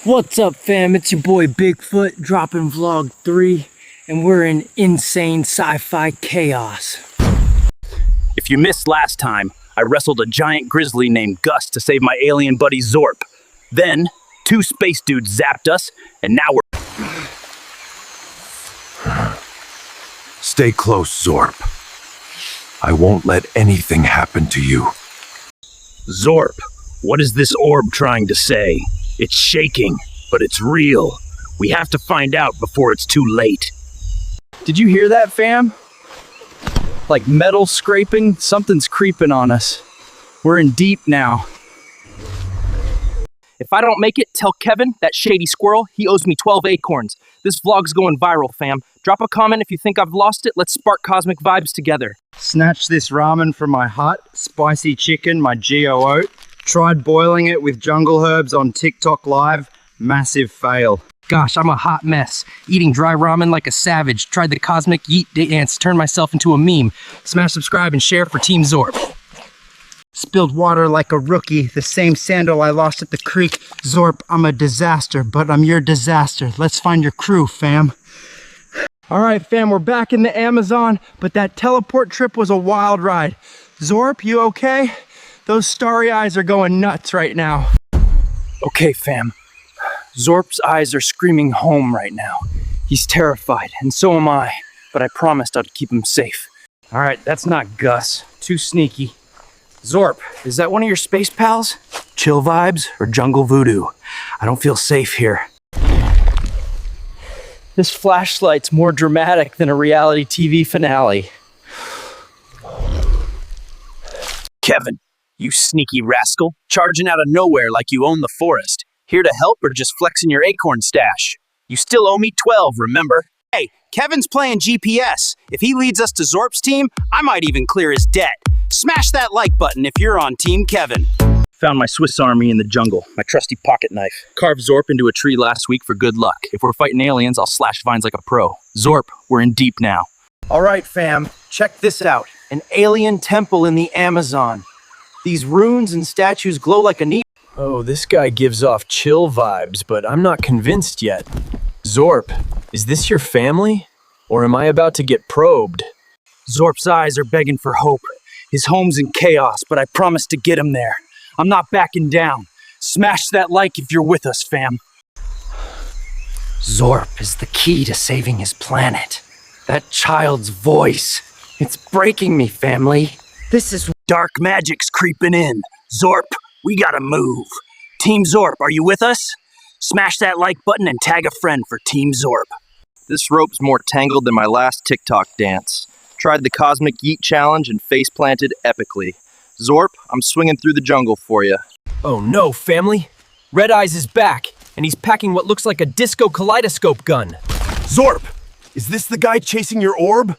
What's up, fam? It's your boy Bigfoot dropping vlog 3, and we're in insane sci-fi chaos. If you missed last time, I wrestled a giant grizzly named Gus to save my alien buddy Zorp. Then, 2 space dudes zapped us, and now we're... Stay close, Zorp. I won't let anything happen to you. Zorp, what is this orb trying to say? It's shaking, but it's real. We have to find out before it's too late. Did you hear that, fam? Like metal scraping? Something's creeping on us. We're in deep now. If I don't make it, tell Kevin, that shady squirrel, he owes me 12 acorns. This vlog's going viral, fam. Drop a comment if you think I've lost it. Let's spark cosmic vibes together. Snatched this ramen from my hut, spicy chicken, my Geo oat. Tried boiling it with jungle herbs on TikTok Live. Massive fail. Gosh, I'm a hot mess. Eating dry ramen like a savage. Tried the cosmic yeet dance, turned myself into a meme. Smash subscribe and share for Team Zorp. Spilled water like a rookie. The same sandal I lost at the creek. Zorp, I'm a disaster, but I'm your disaster. Let's find your crew, fam. All right, fam, we're back in the Amazon, but that teleport trip was a wild ride. Zorp, you okay? Those starry eyes are going nuts right now. Okay, fam. Zorp's eyes are screaming home right now. He's terrified, and so am I, but I promised I'd keep him safe. All right, that's not Gus. Too sneaky. Zorp, is that one of your space pals? Chill vibes or jungle voodoo? I don't feel safe here. This flashlight's more dramatic than a reality TV finale. Kevin, you sneaky rascal, charging out of nowhere like you own the forest. Here to help or just flexing your acorn stash? You still owe me 12, remember? Hey, Kevin's playing GPS. If he leads us to Zorp's team, I might even clear his debt. Smash that like button if you're on Team Kevin. Found my Swiss Army in the jungle, my trusty pocket knife. Carved Zorp into a tree last week for good luck. If we're fighting aliens, I'll slash vines like a pro. Zorp, we're in deep now. All right, fam, check this out. An alien temple in the Amazon. These runes and statues glow like a neon. Oh, this guy gives off chill vibes, but I'm not convinced yet. Zorp, is this your family? Or am I about to get probed? Zorp's eyes are begging for hope. His home's in chaos, but I promised to get him there. I'm not backing down. Smash that like if you're with us, fam. Zorp is the key to saving his planet. That child's voice. It's breaking me, family. This is... Dark magic's creeping in. Zorp, we gotta move. Team Zorp, are you with us? Smash that like button and tag a friend for Team Zorp. This rope's more tangled than my last TikTok dance. Tried the Cosmic Yeet Challenge and face-planted epically. Zorp, I'm swinging through the jungle for you. Oh no, family. Red Eyes is back, and he's packing what looks like a disco kaleidoscope gun. Zorp, is this the guy chasing your orb?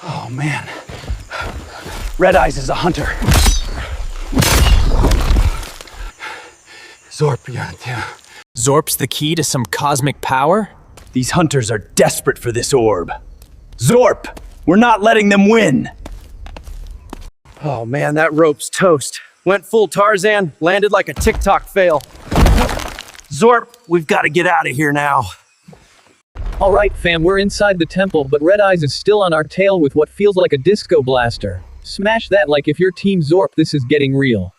Oh, man. Red Eyes is a hunter. Zorp, you're on too. Zorp's the key to some cosmic power? These hunters are desperate for this orb. Zorp, we're not letting them win. Oh man, that rope's toast. Went full Tarzan, landed like a TikTok fail. Zorp, we've got to get out of here now. All right, fam, we're inside the temple, but Red Eyes is still on our tail with what feels like a disco blaster. Smash that like if you're Team Zorp, this is getting real.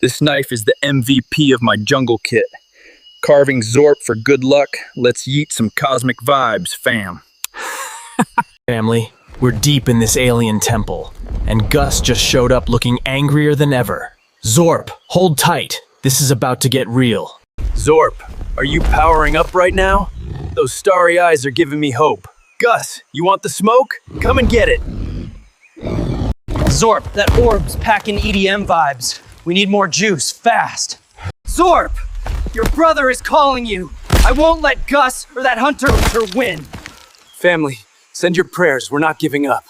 This knife is the MVP of my jungle kit. Carving Zorp for good luck. Let's yeet some cosmic vibes, fam. Family, we're deep in this alien temple, and Gus just showed up looking angrier than ever. Zorp, hold tight. This is about to get real. Zorp, are you powering up right now? Those starry eyes are giving me hope. Gus, you want the smoke? Come and get it. Zorp, that orb's packing EDM vibes. We need more juice, fast. Zorp, your brother is calling you. I won't let Gus or that hunter win. Family, send your prayers. We're not giving up.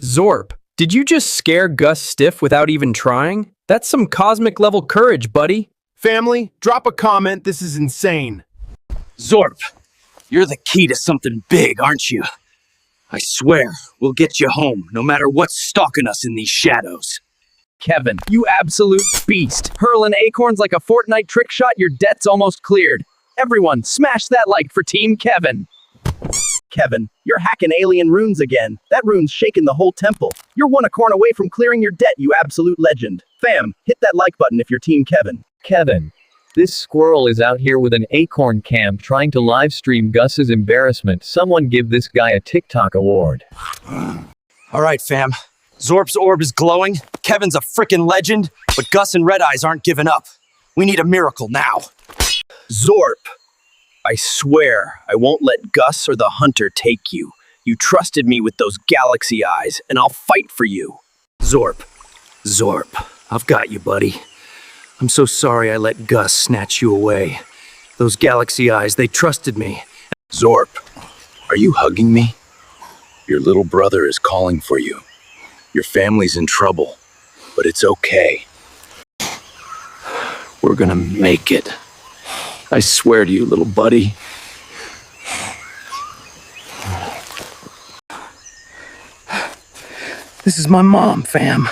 Zorp, did you just scare Gus stiff without even trying? That's some cosmic level courage, buddy. Family, drop a comment. This is insane. Zorp, you're the key to something big, aren't you? I swear, we'll get you home, no matter what's stalking us in these shadows. Kevin, you absolute beast. Hurling acorns like a Fortnite trick shot, your debt's almost cleared. Everyone, smash that like for Team Kevin. Kevin, you're hacking alien runes again. That rune's shaking the whole temple. You're 1 acorn away from clearing your debt, you absolute legend. Fam, hit that like button if you're Team Kevin. Kevin, this squirrel is out here with an acorn cam trying to livestream Gus's embarrassment. Someone give this guy a TikTok award. All right, fam. Zorp's orb is glowing. Kevin's a frickin' legend, but Gus and Red Eyes aren't giving up. We need a miracle now. Zorp, I swear I won't let Gus or the Hunter take you. You trusted me with those galaxy eyes, and I'll fight for you. Zorp, I've got you, buddy. I'm so sorry I let Gus snatch you away. Those galaxy eyes, they trusted me. Zorp, are you hugging me? Your little brother is calling for you. Your family's in trouble, but it's okay. We're gonna make it. I swear to you, little buddy. This is my mom, fam.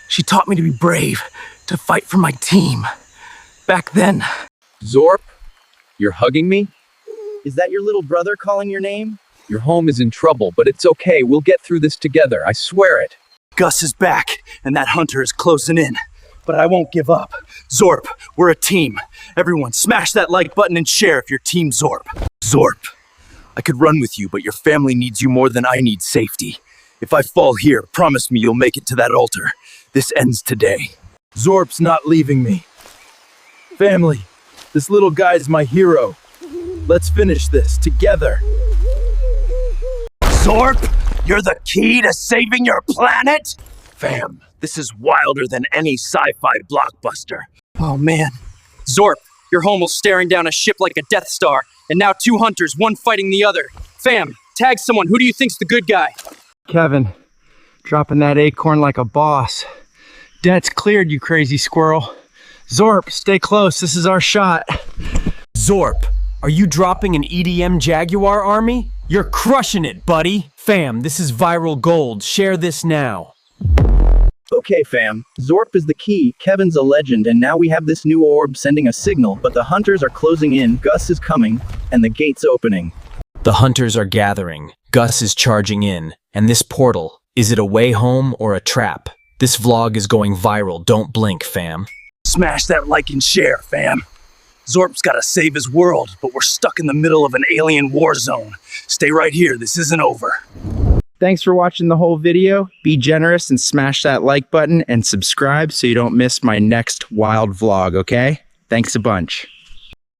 She taught me to be brave, to fight for my team. Back then. Zorp, you're hugging me? Is that your little brother calling your name? Your home is in trouble, but it's okay. We'll get through this together. I swear it. Gus is back, and that Hunter is closing in. But I won't give up. Zorp, we're a team. Everyone, smash that like button and share if you're Team Zorp. Zorp, I could run with you, but your family needs you more than I need safety. If I fall here, promise me you'll make it to that altar. This ends today. Zorp's not leaving me. Family, this little guy's my hero. Let's finish this together. Zorp, you're the key to saving your planet? Fam, this is wilder than any sci-fi blockbuster. Oh man. Zorp, you're almost staring down a ship like a Death Star, and now 2 hunters, one fighting the other. Fam, tag someone. Who do you think's the good guy? Kevin, dropping that acorn like a boss. Debt's cleared, you crazy squirrel. Zorp, stay close. This is our shot. Zorp, are you dropping an EDM Jaguar army? You're crushing it, buddy. Fam, this is viral gold. Share this now. Okay, fam. Zorp is the key, Kevin's a legend, and now we have this new orb sending a signal, but the hunters are closing in, Gus is coming, and the gate's opening. The hunters are gathering. Gus is charging in. And this portal, is it a way home or a trap? This vlog is going viral. Don't blink, fam. Smash that like and share, fam. Zorp's gotta save his world, but we're stuck in the middle of an alien war zone. Stay right here, this isn't over. Thanks for watching the whole video. Be generous and smash that like button and subscribe so you don't miss my next wild vlog, okay? Thanks a bunch.